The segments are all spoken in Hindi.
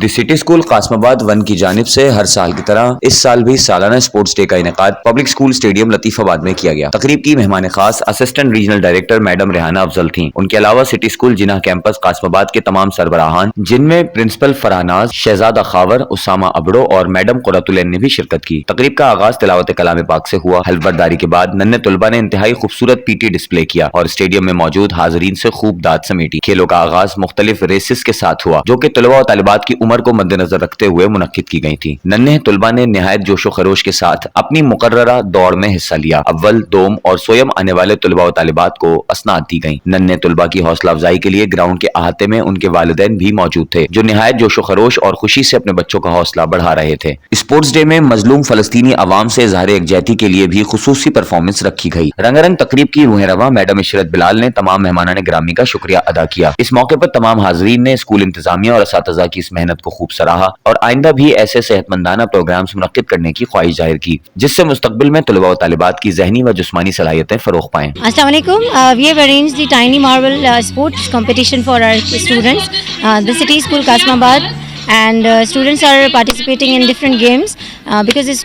द सिटी स्कूल कासमाबाद 1 की जानिब से हर साल की तरह इस साल भी सालाना स्पोर्ट्स डे का इनेकाद पब्लिक स्कूल स्टेडियम लतीफाबाद में किया गया। तकरीब की मेहमान खास assistant regional director madam Rehana Afzal थीं। उनके अलावा सिटी स्कूल जिन्ना कैंपस कासमाबाद के तमाम सरबराहान, जिनमें प्रिंसिपल फरानाज, शहजादा खावर, उसामा अबड़ो और मैडम कुरतुलैन ने भी शिरकत की। तकरीब का आगाज तिलावत कलाम पाक से हुआ। हल्फबरदारी के बाद नन्हे तुलबा ने इंतहाई खूबसूरत पीटी डिस्प्ले किया और स्टेडियम में मौजूद हाजरीन से खूब दाद समेटी। खेलों का आगाज मुख्तलिफ रेसेस के साथ हुआ जो कि तलबा और तालिबात की उम्र को मद्देनजर रखते हुए मुनक्किद की गई थी। नन्हे तुलबा ने निहायत जोशो खरोश के साथ अपनी मुकर्ररा दौड़ में हिस्सा लिया। अव्वल, दोम और सोयम आने वाले तुलबा और तालिबात को असनाद दी गई। नन्हे तुलबा की हौसला अफजाई के लिए ग्राउंड के अहाते में उनके वालिदैन भी मौजूद थे जो निहायत जोशो खरोश और खुशी से अपने बच्चों का हौसला बढ़ा रहे थे। स्पोर्ट्स डे में मजलूम फलस्तीनी अवाम से इज़हार यकजहती के लिए भी खुसूसी परफॉर्मेंस रखी गई। रंगारंग तकरीब की रूह रवा मैडम इशरत बिलाल ने तमाम मेहमानान गिरामी का शुक्रिया अदा किया। इस मौके पर तमाम हाजरीन ने स्कूल इंतजामिया और असातिज़ा की इस मेहनत को खूब सराहा और आइंदा भी ऐसे सेहतमंदाना प्रोग्राम्स मुनक्किद करने की ख्वाहिश जाहिर की जिससे मुस्तकबिल में तलबा और तालिबात की ज़हनी व जिस्मानी सलाहियतें फ़रोग़ पाएं। अस्सलाम वालेकुम। We have arranged the Tiny Marble sports competition for our students. The city school Kasmabad and students are participating in different games because the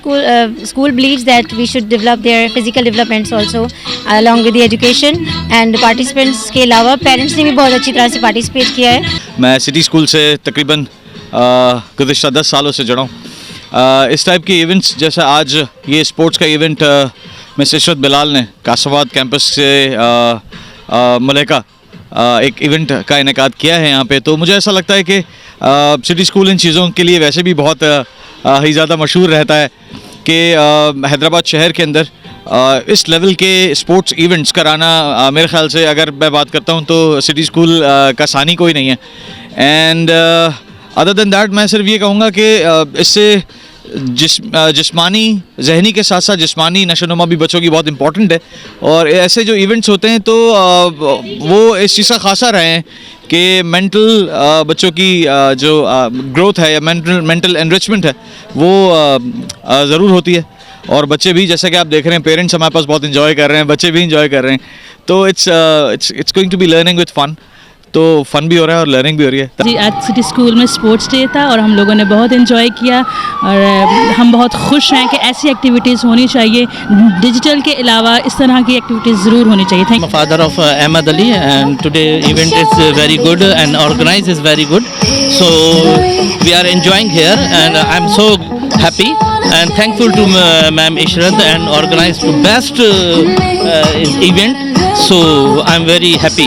school believes that we should develop their physical developments also along with the education and participants के अलावा parents ने भी बहुत अच्छी तरह से participate किया है। मैं सिटी स्कूल से तकरीबन गुज़िश्ता 10 सालों से जुड़ा हूँ। इस टाइप के इवेंट्स जैसा आज ये स्पोर्ट्स का इवेंट मिस इशरत बिलाल ने कासमाबाद कैंपस से मलेका एक इवेंट का इनेकाद किया है यहाँ पे, तो मुझे ऐसा लगता है कि सिटी स्कूल इन चीज़ों के लिए वैसे भी बहुत ही ज़्यादा मशहूर रहता है कि हैदराबाद शहर के अंदर इस लेवल के स्पोर्ट्स इवेंट्स कराना मेरे ख्याल से अगर मैं बात करता हूँ तो सिटी स्कूल का सानी कोई नहीं है। एंड अदर देन दैट मैं सिर्फ ये कहूँगा कि इससे जिस्मानी जहनी के साथ साथ जिस्मानी नशोनुमा भी बच्चों की बहुत इंपॉर्टेंट है और ऐसे जो इवेंट्स होते हैं तो वो इस चीज़ का खासा रहे हैं कि मेंटल बच्चों की जो ग्रोथ है या मेंटल एनरिचमेंट है वो ज़रूर होती है और बच्चे भी जैसा कि आप देख रहे हैं पेरेंट्स हमारे पास बहुत इन्जॉय कर रहे हैं, बच्चे भी इन्जॉय कर रहे हैं, तो it's going to be learning with fun, तो फन भी हो रहा है और लर्निंग भी हो रही है। जी आज सिटी स्कूल में स्पोर्ट्स डे था और हम लोगों ने बहुत एंजॉय किया और हम बहुत खुश हैं कि ऐसी एक्टिविटीज़ होनी चाहिए। डिजिटल के अलावा इस तरह की एक्टिविटीज़ ज़रूर होनी चाहिए। Thank you. Father of Ahmad Ali and today event is very good and organize is very good, so we are enjoying here and I am so happy and thankful to Ma'am Ishrat and organized the best event, so I'm very happy.